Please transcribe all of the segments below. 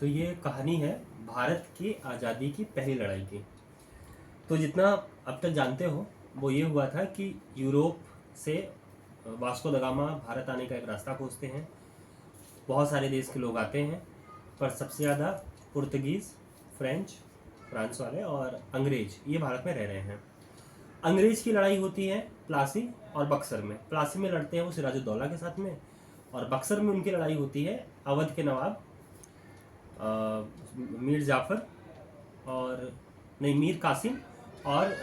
तो ये कहानी है भारत की आज़ादी की पहली लड़ाई की। तो जितना अब तक जानते हो वो ये हुआ था कि यूरोप से वास्को द गामा भारत आने का एक रास्ता खोजते हैं। बहुत सारे देश के लोग आते हैं, पर सबसे ज़्यादा पुर्तगीज़, फ्रेंच, फ्रांस वाले और अंग्रेज ये भारत में रह रहे हैं। अंग्रेज की लड़ाई होती है प्लासी और बक्सर में। प्लासी में लड़ते हैं वो सिराजुद्दौला के साथ में, और बक्सर में उनकी लड़ाई होती है अवध के नवाब मीर जाफ़र और नहीं मीर कासिम और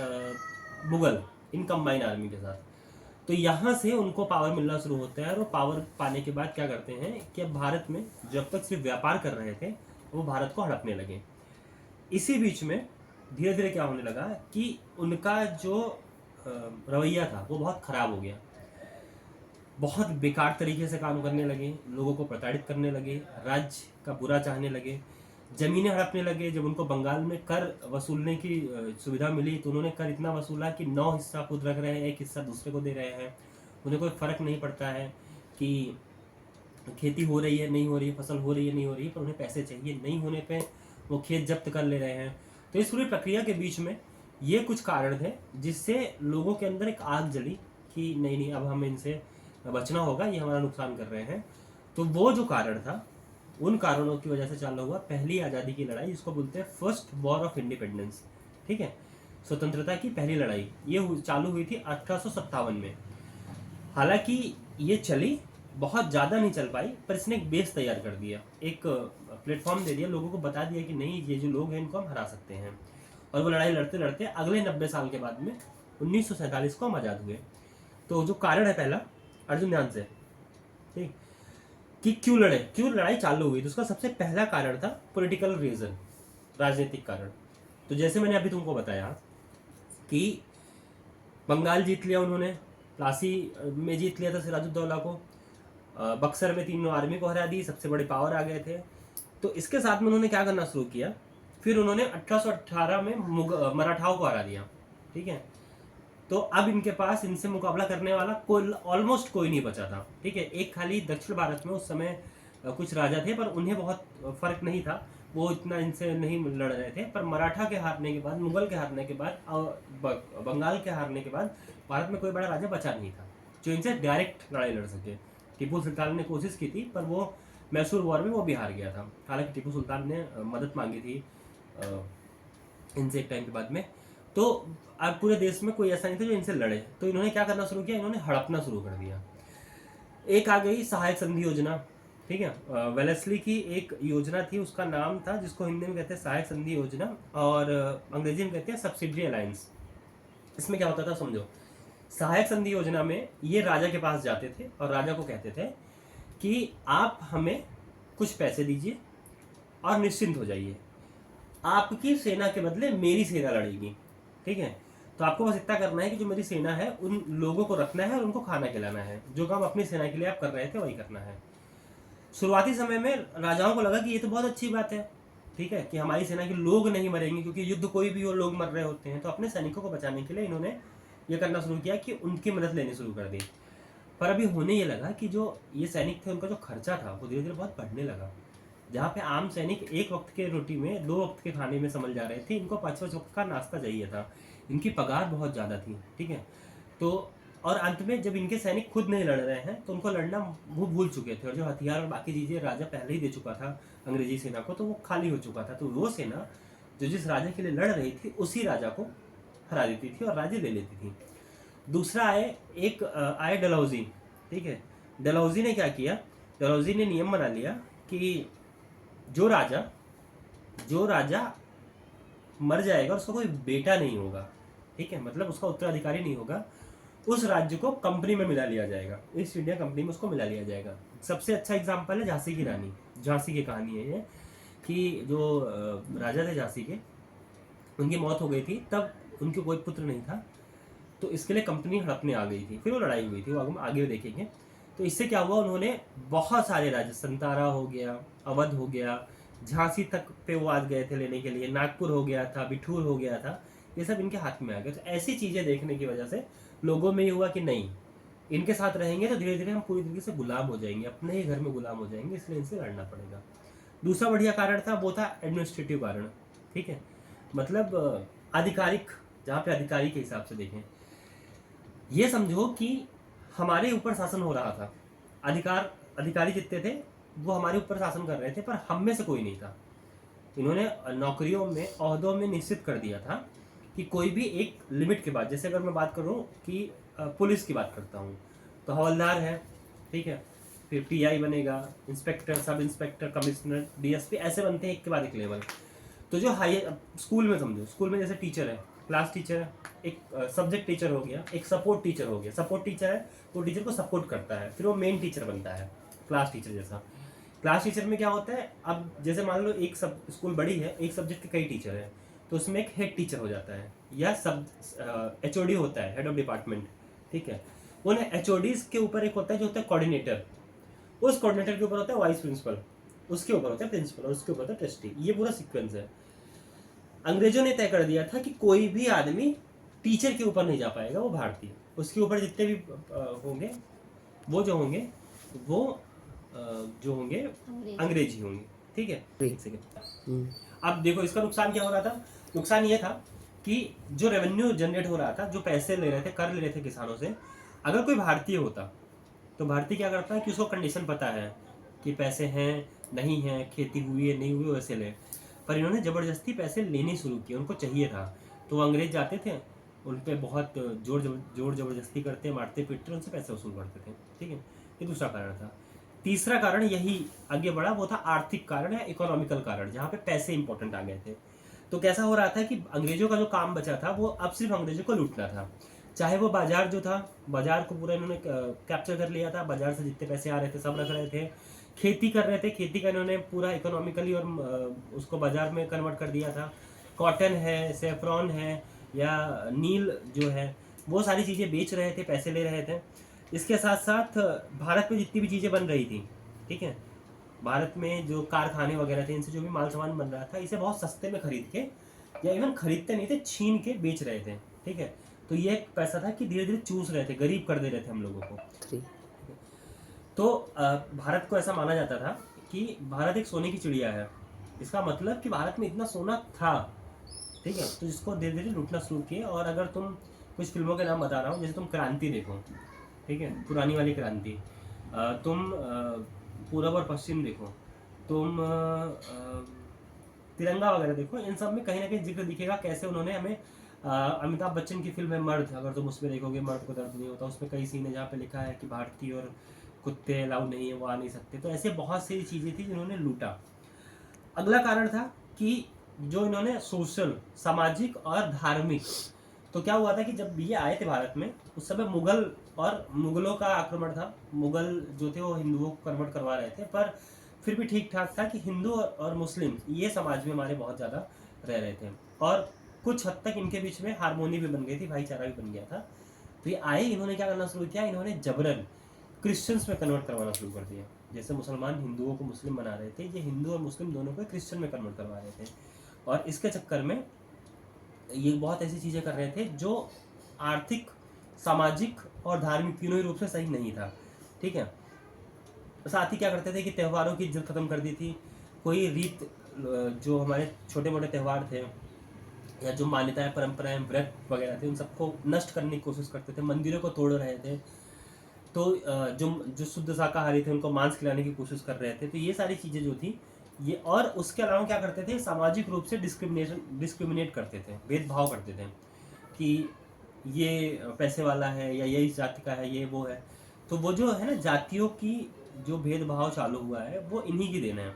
मुगल, इन कंबाइन आर्मी के साथ। तो यहाँ से उनको पावर मिलना शुरू होता है, और वो पावर पाने के बाद क्या करते हैं कि अब भारत में जब तक सिर्फ व्यापार कर रहे थे वो भारत को हड़पने लगे। इसी बीच में धीरे धीरे क्या होने लगा कि उनका जो रवैया था वो बहुत ख़राब हो गया। बहुत बेकार तरीके से काम करने लगे, लोगों को प्रताड़ित करने लगे, राज्य का बुरा चाहने लगे, ज़मीनें हड़पने लगे। जब उनको बंगाल में कर वसूलने की सुविधा मिली तो उन्होंने कर इतना वसूला कि 9 हिस्सा खुद रख रहे हैं, 1 हिस्सा दूसरे को दे रहे हैं। उन्हें कोई फ़र्क नहीं पड़ता है कि खेती हो रही है नहीं हो रही है, फसल हो रही है नहीं हो रही है, पर उन्हें पैसे चाहिए। नहीं होने पे वो खेत जब्त कर ले रहे हैं। तो इस पूरी प्रक्रिया के बीच में ये कुछ कारण थे जिससे लोगों के अंदर एक आग जली कि नहीं नहीं अब हमें इनसे बचना होगा, ये हमारा नुकसान कर रहे हैं। तो वो जो कारण था, उन कारणों की वजह से चालू हुआ पहली आज़ादी की लड़ाई, जिसको बोलते हैं फर्स्ट वॉर ऑफ इंडिपेंडेंस। ठीक है, स्वतंत्रता की पहली लड़ाई ये चालू हुई थी 1857 में। हालांकि ये चली बहुत ज़्यादा नहीं चल पाई, पर इसने एक बेस तैयार कर दिया, एक प्लेटफॉर्म दे दिया, लोगों को बता दिया कि नहीं ये जो लोग हैं इनको हम हरा सकते हैं। और वो लड़ाई लड़ते लड़ते अगले 90 साल के बाद में 1947 को हम आज़ाद हुए। तो जो कारण है पहला, अर्जुन ध्यान से, ठीक, कि क्यों लड़े, क्यों लड़ाई चालू हुई, तो उसका सबसे पहला कारण था पॉलिटिकल रीजन, राजनीतिक कारण। तो जैसे मैंने अभी तुमको बताया कि बंगाल जीत लिया उन्होंने, प्लासी में जीत लिया था सिराजुद्दौला को, बक्सर में तीनों आर्मी को हरा दी, सबसे बड़े पावर आ गए थे। तो इसके साथ में उन्होंने क्या करना शुरू किया, फिर उन्होंने 1818 में मराठाओं को हरा दिया। ठीक है, तो अब इनके पास इनसे मुकाबला करने वाला कोई ऑलमोस्ट कोई नहीं बचा था। ठीक है, एक खाली दक्षिण भारत में उस समय कुछ राजा थे, पर उन्हें बहुत फर्क नहीं था, वो इतना इनसे नहीं लड़ रहे थे। पर मराठा के हारने के बाद, मुगल के हारने के बाद और बंगाल के हारने के बाद भारत में कोई बड़ा राजा बचा नहीं था जो इनसे डायरेक्ट लड़ाई लड़ सके। टीपू सुल्तान ने कोशिश की थी, पर वो मैसूर वॉर में वो भी हार गया था। हालांकि टीपू सुल्तान ने मदद मांगी थी इनसे एक टाइम के बाद में। तो अब पूरे देश में कोई ऐसा नहीं था जो इनसे लड़े, तो इन्होंने क्या करना शुरू किया, इन्होंने हड़पना शुरू कर दिया। एक आ गई सहायक संधि योजना। ठीक है, वेलेस्ली की एक योजना थी, उसका नाम था, जिसको हिंदी में कहते हैं सहायक संधि योजना, और अंग्रेजी में कहते हैं सब्सिडरी अलायंस। इसमें क्या होता था समझो, सहायक संधि योजना में ये राजा के पास जाते थे और राजा को कहते थे कि आप हमें कुछ पैसे दीजिए और निश्चिंत हो जाइए, आपकी सेना के बदले मेरी सेना लड़ेगी। ठीक है, तो आपको बस इतना करना है कि जो मेरी सेना है उन लोगों को रखना है और उनको खाना खिलाना है, जो काम अपनी सेना के लिए आप कर रहे थे वही करना है। शुरुआती समय में राजाओं को लगा कि ये तो बहुत अच्छी बात है, ठीक है, कि हमारी सेना के लोग नहीं मरेंगे, क्योंकि युद्ध कोई भी हो लोग मर रहे होते हैं। तो अपने सैनिकों को बचाने के लिए इन्होंने ये करना शुरू किया कि उनकी मदद लेनी शुरू कर दी। पर अभी होने ये लगा कि जो ये सैनिक थे उनका जो खर्चा था वो धीरे धीरे बहुत बढ़ने लगा। जहाँ पे आम सैनिक एक वक्त के रोटी में 2 वक्त के खाने में समझ जा रहे थे, इनको 5 वक्त का नाश्ता चाहिए था। इनकी पगार बहुत ज़्यादा थी। ठीक है, तो और अंत में जब इनके सैनिक खुद नहीं लड़ रहे हैं तो उनको लड़ना वो भूल चुके थे, और जो हथियार और बाकी चीज़ें राजा पहले ही दे चुका था अंग्रेजी सेना को, तो वो खाली हो चुका था। तो वो सेना जो जिस राजा के लिए लड़ रही थी उसी राजा को हरा देती थी और राज्य ले लेती थी। दूसरा आए एक आए डलहौजी। ठीक है, डलहौजी ने क्या किया, डलहौजी ने नियम बना लिया कि जो राजा मर जाएगा उसका कोई बेटा नहीं होगा। ठीक है, मतलब उसका उत्तराधिकारी नहीं होगा, उस राज्य को कंपनी में मिला लिया जाएगा, ईस्ट इंडिया कंपनी में उसको मिला लिया जाएगा। सबसे अच्छा एग्जाम्पल है झांसी की रानी। झांसी की कहानी है ये, कि जो राजा थे झांसी के, उनकी मौत हो गई थी, तब उनके कोई पुत्र नहीं था, तो इसके लिए कंपनी हड़पने आ गई थी, फिर वो लड़ाई हुई थी, वो आगे देखेंगे। तो इससे क्या हुआ, उन्होंने बहुत सारे राज्य, संतारा हो गया, अवध हो गया, झांसी तक पे वो आज गए थे लेने के लिए, नागपुर हो गया था, बिठूर हो गया था, ये सब इनके हाथ में आ गया। तो ऐसी चीज़ें देखने की वजह से लोगों में ये हुआ कि नहीं, इनके साथ रहेंगे तो धीरे धीरे हम पूरी तरीके से गुलाम हो जाएंगे, अपने ही घर में गुलाम हो जाएंगे, इसलिए इनसे लड़ना पड़ेगा। दूसरा बढ़िया कारण था वो था एडमिनिस्ट्रेटिव कारण, ठीक है, मतलब आधिकारिक, जहाँ पे अधिकारी के हिसाब से देखें, ये समझो कि हमारे ऊपर शासन हो रहा था, अधिकारी जितने थे वो हमारे ऊपर शासन कर रहे थे, पर हम में से कोई नहीं था। इन्होंने नौकरियों में, ओहदों में निश्चित कर दिया था कि कोई भी एक लिमिट के बाद, जैसे अगर मैं बात करूं कि पुलिस की बात करता हूं तो हवलदार है, ठीक है, फिर टीआई बनेगा, inspector, sub inspector, commissioner, DSP, ऐसे बनते हैं एक के बाद एक लेवल। तो जो हाई स्कूल में समझो, स्कूल में जैसे टीचर है, क्लास टीचर है, एक सब्जेक्ट टीचर हो गया, एक सपोर्ट टीचर हो गया। सपोर्ट टीचर है वो टीचर को सपोर्ट करता है, फिर वो मेन टीचर बनता है क्लास टीचर जैसा। क्लास टीचर में क्या होता है, अब जैसे मान लो एक सब स्कूल बड़ी है, एक सब्जेक्ट के कई टीचर हैं, तो उसमें एक हेड टीचर हो जाता है, या सब एचओडी होता है, हेड ऑफ डिपार्टमेंट, ठीक है। उन एचओडीज के ऊपर एक होता है जो होता है कोऑर्डिनेटर, उस कोऑर्डिनेटर के ऊपर होता है वाइस प्रिंसिपल, उसके ऊपर होता है प्रिंसिपल, और उसके ऊपर होता है ट्रस्टी। ये पूरा सीक्वेंस है। अंग्रेजों ने तय कर दिया था कि कोई भी आदमी टीचर के ऊपर नहीं जा पाएगा, वो भारतीय, उसके ऊपर जितने भी होंगे वो जो होंगे वो जो होंगे अंग्रेजी होंगे, ठीक है। एक सेकंड, अब देखो इसका नुकसान क्या हो रहा था। नुकसान ये था कि जो रेवेन्यू जनरेट हो रहा था, जो पैसे ले रहे थे, कर ले रहे थे किसानों से, अगर कोई भारतीय होता तो भारतीय क्या करता है कि उसको कंडीशन पता है कि पैसे हैं नहीं हैं, खेती हुई है नहीं हुई, वैसे ले। पर इन्होंने ज़बरदस्ती पैसे लेने शुरू किए, उनको चाहिए था, तो अंग्रेज जाते थे उन पर बहुत जोर ज़बरदस्ती करते, मारते पीटते, उनसे पैसे वसूल करते थे, ठीक है। ये दूसरा कारण था। तीसरा कारण यही आगे बढ़ा, वो था आर्थिक कारण या इकोनॉमिकल कारण, जहाँ पे पैसे इंपॉर्टेंट आ गए थे। तो कैसा हो रहा था कि अंग्रेजों का जो काम बचा था वो अब सिर्फ अंग्रेजों को लूटना था। चाहे वो बाजार जो था, बाजार को पूरा इन्होंने कैप्चर कर लिया था, बाजार से जितने पैसे आ रहे थे सब रख रहे थे। खेती कर रहे थे, खेती का इन्होंने पूरा इकोनॉमिकली और उसको बाजार में कन्वर्ट कर दिया था। कॉटन है, सेफ्रॉन है, या नील जो है, वो सारी चीज़ें बेच रहे थे, पैसे ले रहे थे। इसके साथ साथ भारत में जितनी भी चीज़ें बन रही थी, ठीक है, भारत में जो कारखाने वगैरह थे, इनसे जो भी माल सामान बन रहा था, इसे बहुत सस्ते में खरीद के, या इवन खरीदते नहीं थे, छीन के बेच रहे थे, ठीक है। तो ये एक पैसा था कि धीरे धीरे चूस रहे थे, गरीब कर दे रहे थे हम लोगों को। तो भारत को ऐसा माना जाता था कि भारत एक सोने की चिड़िया है, इसका मतलब कि भारत में इतना सोना था, ठीक है। तो जिसको धीरे धीरे लूटना शुरू किए। और अगर तुम कुछ फिल्मों के नाम बता रहा हूँ, जैसे तुम क्रांति देखो, ठीक है, पुरानी वाली क्रांति, तुम पूरब और पश्चिम देखो, तुम तिरंगा वगैरह देखो, इन सब में कहीं ना कहीं जिक्र दिखेगा कैसे उन्होंने हमें अमिताभ बच्चन की फिल्म है मर्द, अगर तुम उसमें देखोगे, मर्द को दर्द नहीं होता, उसमें कई सीन है जहाँ पे लिखा है कि भारतीय और कुत्ते अलाउ नहीं है, वो आ नहीं सकते। तो ऐसे बहुत सी चीज़ें थी जिन्होंने लूटा। अगला कारण था कि जो इन्होंने सोशल, सामाजिक और धार्मिक, तो क्या हुआ था कि जब ये आए थे भारत में, उस समय मुगल और मुगलों का आक्रमण था। मुगल जो थे वो हिंदुओं को कन्वर्ट करवा रहे थे, पर फिर भी ठीक ठाक था कि हिंदू और मुस्लिम ये समाज में हमारे बहुत ज़्यादा रह रहे थे, और कुछ हद तक इनके बीच में हारमोनी भी बन गई थी, भाईचारा भी बन गया था। तो ये आए, इन्होंने क्या करना शुरू किया, इन्होंने जबरन क्रिश्चियंस में कन्वर्ट करवाना शुरू कर दिया। जैसे मुसलमान हिंदुओं को मुस्लिम बना रहे थे, ये हिंदू और मुस्लिम दोनों को क्रिश्चियन में कन्वर्ट करवा रहे थे। और इसके चक्कर में ये बहुत ऐसी चीज़ें कर रहे थे जो आर्थिक, सामाजिक और धार्मिक तीनों ही रूप से सही नहीं था, ठीक है। साथ ही क्या करते थे कि त्योहारों की इज्जत खत्म कर दी थी। कोई रीत, जो हमारे छोटे मोटे त्यौहार थे या जो मान्यताएं, परंपराएं, व्रत वगैरह थे, उन सबको नष्ट करने की कोशिश करते थे, मंदिरों को तोड़ रहे थे। तो जो जो शुद्ध शाकाहारी थे उनको मांस खिलाने की कोशिश कर रहे थे। तो ये सारी चीज़ें जो थी ये, और उसके अलावा क्या करते थे, सामाजिक रूप से डिस्क्रिमिनेट करते थे, भेदभाव करते थे कि ये पैसे वाला है या ये इस जाति का है, ये वो है। तो वो जो है ना, जातियों की जो भेदभाव चालू हुआ है वो इन्हीं की देन है।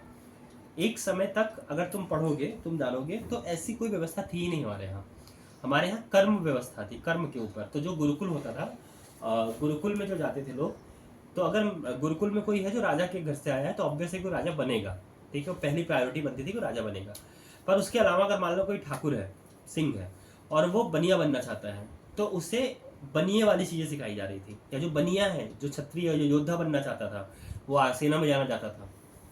एक समय तक अगर तुम पढ़ोगे, तुम जानोगे, तो ऐसी कोई व्यवस्था थी ही नहीं हमारे यहाँ। हमारे यहाँ कर्म व्यवस्था थी, कर्म के ऊपर। तो जो गुरुकुल होता था, गुरुकुल में जो जाते थे लोग, तो अगर गुरुकुल में कोई है जो राजा के घर से आया है, तो ऑब्वियसली कोई राजा बनेगा, ठीक है। वो पहली प्रायोरिटी बनती थी कि राजा बनेगा। पर उसके अलावा अगर मान लो कोई ठाकुर है, सिंह है, और वो बनिया बनना चाहता है, तो उसे बनिए वाली चीज़ें सिखाई जा रही थी। या जो बनिया है, जो क्षत्रिय, जो योद्धा बनना चाहता था, वो सेना में जाना चाहता था,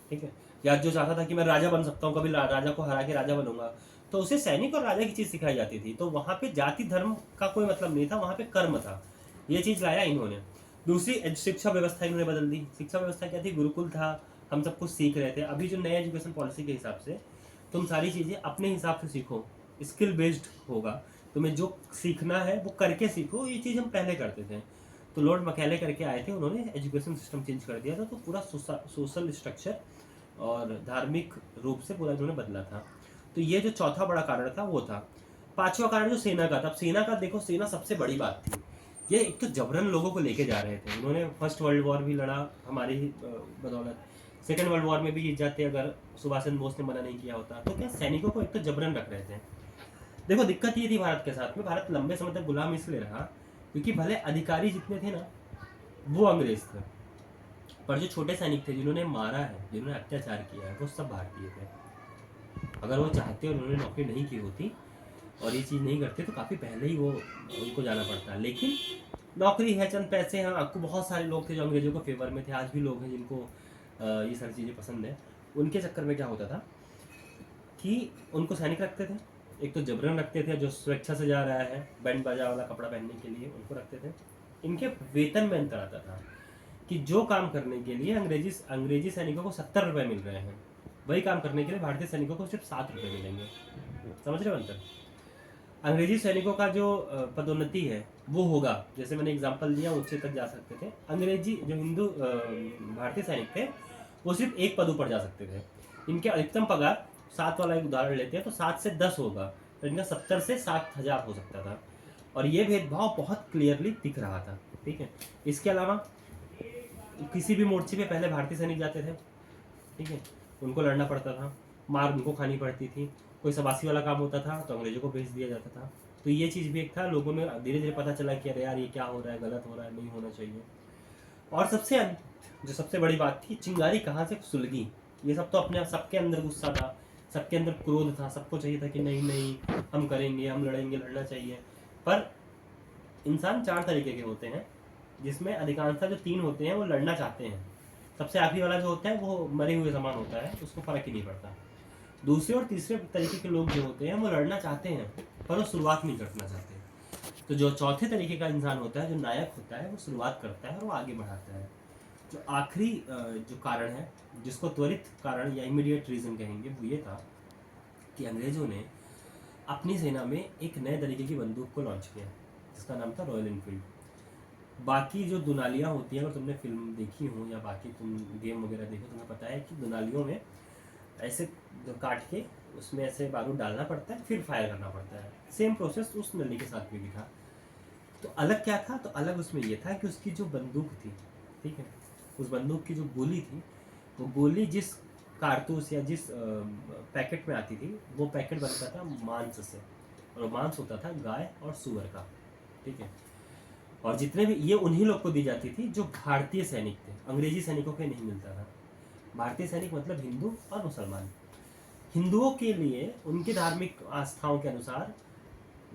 ठीक है, या जो चाहता था कि मैं राजा बन सकता हूँ, कभी राजा को हरा के राजा बनूंगा, तो उसे सैनिक और राजा की चीज़ सिखाई जाती थी। तो वहाँ पे जाति धर्म का कोई मतलब नहीं था, वहाँ पे कर्म था। ये चीज़ लाया इन्होंने। दूसरी शिक्षा व्यवस्था इन्होंने बदल दी। शिक्षा व्यवस्था क्या थी, गुरुकुल था, हम सब कुछ सीख रहे थे। अभी जो नए एजुकेशन पॉलिसी के हिसाब से तुम सारी चीज़ें अपने हिसाब से सीखो, स्किल बेस्ड होगा, तुम्हें जो सीखना है वो करके सीखो। ये चीज़ हम पहले करते थे। तो लॉर्ड मैकाले करके आए थे, उन्होंने एजुकेशन सिस्टम चेंज कर दिया था, तो पूरा सोशल स्ट्रक्चर और धार्मिक रूप से पूरा इन्होंने बदला था। तो ये जो चौथा बड़ा कारण था वो था। पांचवा कारण जो सेना का था, अब सेना का देखो, सेना सबसे बड़ी बात थी। ये एक तो जबरन लोगों को लेके जा रहे थे, उन्होंने फर्स्ट वर्ल्ड वॉर भी लड़ा हमारी ही बदौलत, सेकेंड वर्ल्ड वॉर में भी जीत जाते अगर सुभाष चंद्र बोस ने मना नहीं किया होता। तो क्या सैनिकों को एक तो जबरन रख रहे थे। देखो दिक्कत ये थी भारत के साथ में, भारत लंबे समय तक गुलाम इसलिए रहा क्योंकि भले अधिकारी जितने थे ना वो अंग्रेज थे, पर जो छोटे सैनिक थे जिन्होंने मारा है, जिन्होंने अत्याचार किया है, वो सब भारतीय थे। अगर वो चाहते और उन्होंने नौकरी नहीं की होती और ये चीज़ नहीं करते तो काफ़ी पहले ही वो उनको जाना पड़ता। लेकिन नौकरी है, चंद पैसे हैं, आपको बहुत सारे लोग थे जो अंग्रेजों को फेवर में थे, आज भी लोग हैं जिनको ये सारी चीज़ें पसंद है। उनके चक्कर में क्या होता था कि उनको सैनिक रखते थे, एक तो जबरन रखते थे, जो स्वेच्छा से जा रहा है बैंड बाजा वाला कपड़ा पहनने के लिए उनको रखते थे। इनके वेतन में अंतर आता था कि जो काम करने के लिए अंग्रेजी सैनिकों को 70 रुपये मिल रहे हैं, वही काम करने के लिए भारतीय सैनिकों को सिर्फ 7 रुपये मिलेंगे। समझ रहे हो अंतर? अंग्रेजी सैनिकों का जो पदोन्नति है वो होगा, जैसे मैंने एग्जांपल दिया, उससे तक जा सकते थे। अंग्रेजी जो हिंदू भारतीय सैनिक थे वो सिर्फ एक पद ऊपर जा सकते थे। इनके अधिकतम पगार 7 वाला एक उदाहरण लेते हैं तो 7 से 10 होगा, तो इनका 70 से 7,000 हो सकता था। और ये भेदभाव बहुत क्लियरली दिख रहा था। ठीक है, इसके अलावा किसी भी मोर्चे पे पहले भारतीय सैनिक जाते थे, ठीक है, उनको लड़ना पड़ता था, मार उनको खानी पड़ती थी। कोई सबासी वाला काम होता था तो अंग्रेजों को भेज दिया जाता था। तो ये चीज़ भी एक था, लोगों में धीरे धीरे पता चला कि अरे यार ये क्या हो रहा है, गलत हो रहा है, नहीं होना चाहिए। और जो सबसे बड़ी बात थी, चिंगारी कहाँ से सुलगी, ये सब तो अपने सबके अंदर गुस्सा था, सबके अंदर क्रोध था, सबको चाहिए था कि नहीं नहीं हम करेंगे, हम लड़ेंगे, लड़ना चाहिए। पर इंसान 4 तरीके के होते हैं, जिसमें अधिकांशतः जो 3 होते हैं वो लड़ना चाहते हैं। सबसे आखिरी वाला जो होता है वो मरे हुए समान होता है, उसको फर्क ही नहीं पड़ता। दूसरे और तीसरे तरीके के लोग जो होते हैं वो लड़ना चाहते हैं पर वो शुरुआत नहीं करना चाहते। तो जो चौथे तरीके का इंसान होता है, जो नायक होता है, वो शुरुआत करता है और वो आगे बढ़ाता है। जो आखिरी जो कारण है, जिसको त्वरित कारण या इमीडिएट रीज़न कहेंगे, वो ये था कि अंग्रेज़ों ने अपनी सेना में एक नए तरीके की बंदूक को लॉन्च किया जिसका नाम था रॉयल इनफील्ड। बाकी जो दुनालियाँ होती हैं, अगर तुमने फिल्म देखी हो या बाकी तुम गेम वगैरह देखो, तुम्हें पता है कि दुनालियों में ऐसे काट के उसमें ऐसे बारूद डालना पड़ता है, फिर फायर करना पड़ता है। सेम प्रोसेस उस नली के साथ भी था। तो अलग क्या था? तो अलग उसमें ये था कि उसकी जो बंदूक थी, ठीक है, उस बंदूक की जो गोली थी, वो गोली जिस कारतूस या जिस पैकेट में आती थी, वो पैकेट बनता था मांस से, और मांस होता था गाय और सूअर का। ठीक है, और जितने भी ये उन्हीं लोग को दी जाती थी जो भारतीय सैनिक थे, अंग्रेजी सैनिकों के नहीं मिलता था। भारतीय सैनिक मतलब हिंदू और मुसलमान। हिंदुओं के लिए उनके धार्मिक आस्थाओं के अनुसार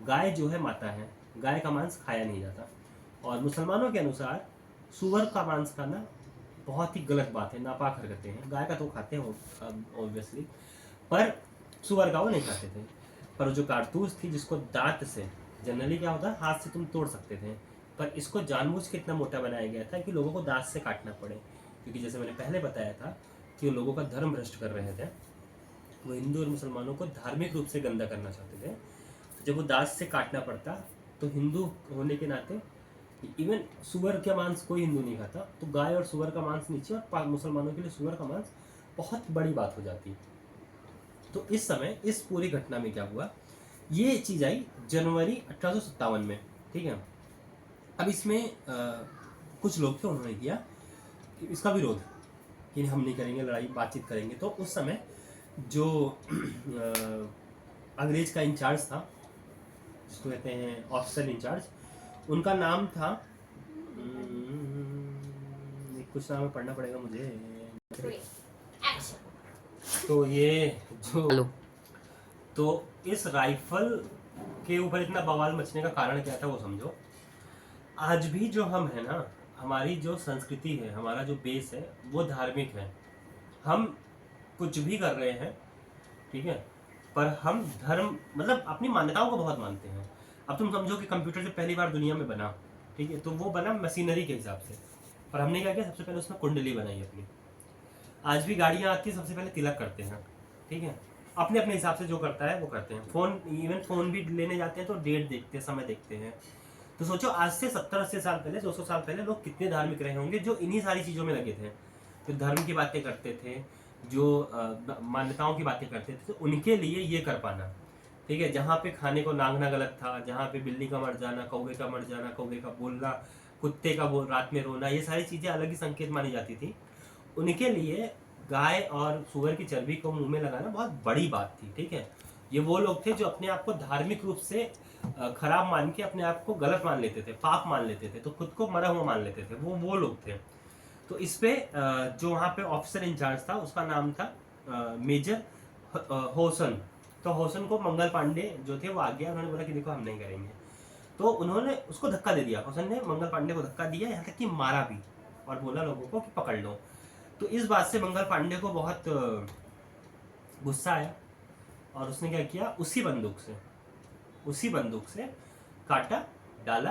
गाय जो है माता है, गाय का मांस खाया नहीं जाता। और मुसलमानों के अनुसार सूअर का मांस खाना बहुत ही गलत बात है, नापाक हरकतें हैं। गाय का तो खाते हैं ऑब्वियसली, पर सूअर का वो नहीं खाते थे। पर जो कारतूस थी जिसको दांत से, जनरली क्या होता है हाथ से तुम तोड़ सकते थे, पर इसको जानबूझ के इतना मोटा बनाया गया था कि लोगों को दांत से काटना पड़े, क्योंकि जैसे मैंने पहले बताया था कि वो लोगों का धर्म भ्रष्ट कर रहे थे, वो हिंदू और मुसलमानों को धार्मिक रूप से गंदा करना चाहते थे। तो जब वो दांत से काटना पड़ता तो हिंदू होने के नाते, इवन सूअर का मांस कोई हिंदू नहीं खाता, तो गाय और सूअर का मांस नीचे और मुसलमानों के लिए सूअर का मांस बहुत बड़ी बात हो जाती। तो इस समय इस पूरी घटना में क्या हुआ, ये चीज़ आई जनवरी 1857 में। ठीक है, अब इसमें कुछ लोग थे, उन्होंने किया कि इसका विरोध कि हम नहीं करेंगे लड़ाई, बातचीत करेंगे। तो उस समय जो अंग्रेज का इंचार्ज था, जिसको कहते हैं ऑफिसर इंचार्ज, उनका नाम था कुछ नाम पढ़ना पड़ेगा मुझे। तो ये जो तो इस राइफल के ऊपर इतना बवाल मचने का कारण क्या था वो समझो। आज भी जो हम है ना, हमारी जो संस्कृति है, हमारा जो बेस है वो धार्मिक है। हम कुछ भी कर रहे हैं, ठीक है, पर हम धर्म मतलब अपनी मान्यताओं को बहुत मानते हैं। अब तुम समझो कि कंप्यूटर जब पहली बार दुनिया में बना, ठीक है, तो वो बना मशीनरी के हिसाब से, पर हमने क्या किया, सबसे पहले उसमें कुंडली बनाई अपनी। आज भी गाड़ियाँ आती है, सबसे पहले तिलक करते हैं, ठीक है। अपने अपने हिसाब से जो करता है वो करते हैं। फ़ोन, इवन फ़ोन भी लेने जाते हैं तो डेट देखते हैं, समय देखते हैं। तो सोचो आज से 70-80 साल पहले, 200 साल पहले लोग कितने धार्मिक रहे होंगे, जो इन्हीं सारी चीज़ों में लगे थे, जो धर्म की बातें करते थे, जो मान्यताओं की बातें करते थे। तो उनके लिए ये कर पाना, ठीक है, जहाँ पे खाने को नांगना गलत था, जहाँ पे बिल्ली का मर जाना, कौवे का मर जाना, कौवे का बोलना, कुत्ते का रात में रोना, ये सारी चीज़ें अलग ही संकेत मानी जाती थी। उनके लिए गाय और सुअर की चर्बी को मुंह में लगाना बहुत बड़ी बात थी, ठीक है। ये वो लोग थे जो अपने आप को धार्मिक रूप से खराब मान के अपने आप को गलत मान लेते थे, पाप मान लेते थे, तो खुद को मरा हुआ मान लेते थे, वो लोग थे। तो इस पे जो वहाँ पे ऑफिसर इंचार्ज था उसका नाम था मेजर होसन। तो होसन को मंगल पांडे जो थे वो आ गया, उन्होंने बोला कि देखो हम नहीं करेंगे। तो उन्होंने उसको धक्का दे दिया, होसन ने मंगल पांडे को धक्का दिया, यहाँ तक कि मारा भी, और बोला लोगों को कि पकड़ लो। तो इस बात से मंगल पांडे को बहुत गुस्सा आया, और उसने क्या किया, उसी बंदूक से काटा, डाला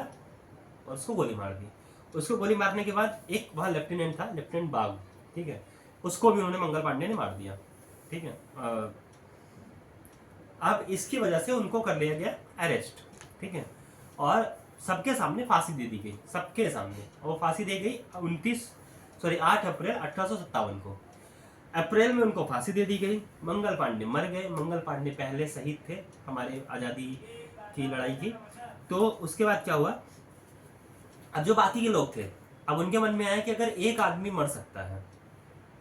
और उसको गोली मार दी। उसको गोली मारने के बाद एक वहाँ लेफ्टिनेंट था, लेफ्टिनेंट बाग, ठीक है, उसको भी उन्होंने मंगल पांडे ने मार दिया, ठीक है। अब इसकी वजह से उनको कर लिया गया अरेस्ट, ठीक है, और सबके सामने फांसी दे दी गई, सबके सामने। और वो फांसी दी गई 8 अप्रैल 1857 को। अप्रैल में उनको फांसी दे दी गई। मंगल पांडे मर गए। मंगल पांडे पहले शहीद थे हमारे आज़ादी की लड़ाई की। तो उसके बाद क्या हुआ, अब जो बाकी के लोग थे, अब उनके मन में आया कि अगर एक आदमी मर सकता है,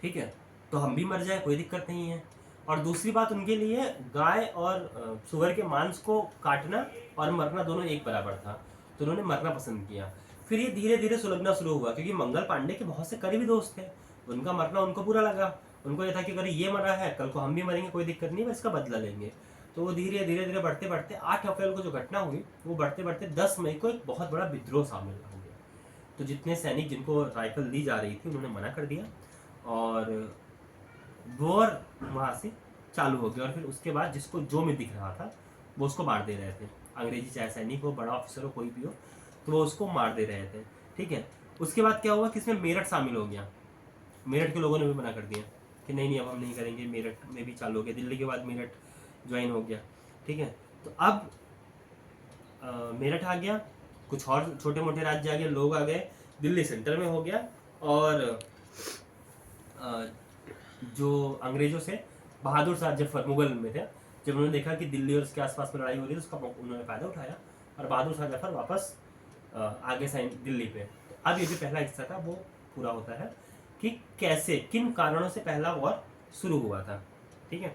ठीक है, तो हम भी मर जाए, कोई दिक्कत नहीं है। और दूसरी बात, उनके लिए गाय और सुअर के मांस को काटना और मरना दोनों एक बराबर था, तो उन्होंने मरना पसंद किया। फिर ये धीरे धीरे सुलगना शुरू हुआ, क्योंकि मंगल पांडे के बहुत से करीबी दोस्त थे, उनका मरना उनको बुरा लगा। उनको ये था कि अगर ये मरा है, कल को हम भी मरेंगे, कोई दिक्कत नहीं, बस इसका बदला लेंगे। तो वो धीरे धीरे धीरे बढ़ते बढ़ते 8 अप्रैल को जो घटना हुई, वो बढ़ते बढ़ते 10 मई को एक बहुत बड़ा विद्रोह शामिल हो गया। तो जितने सैनिक जिनको राइफल दी जा रही थी, उन्होंने मना कर दिया, और वॉर वहाँ से चालू हो गया। और फिर उसके बाद जिसको जो में दिख रहा था वो उसको मार दे रहे थे। अंग्रेजी चाहे सैनिक हो, बड़ा ऑफिसर हो, कोई भी हो, तो वो उसको मार दे रहे थे, ठीक है। उसके बाद क्या हुआ कि इसमें मेरठ शामिल हो गया। मेरठ के लोगों ने भी मना कर दिया कि नहीं अब हम नहीं करेंगे। मेरठ में भी चालू हो गया, दिल्ली के बाद मेरठ ज्वाइन हो गया, ठीक है। तो अब मेरठ आ गया, कुछ और छोटे मोटे राज्य आ गए, लोग आ गए, दिल्ली सेंटर में हो गया। और जो अंग्रेजों से बहादुर शाह जफर मुगल में थे, जब उन्होंने देखा कि दिल्ली और उसके आसपास में लड़ाई हो रही है, तो उसका उन्होंने फायदा उठाया और बहादुर शाह जफर वापस आगे साइन दिल्ली पे। तो अब ये जो पहला हिस्सा था वो पूरा होता है कि कैसे, किन कारणों से पहला वॉर शुरू हुआ था, ठीक है।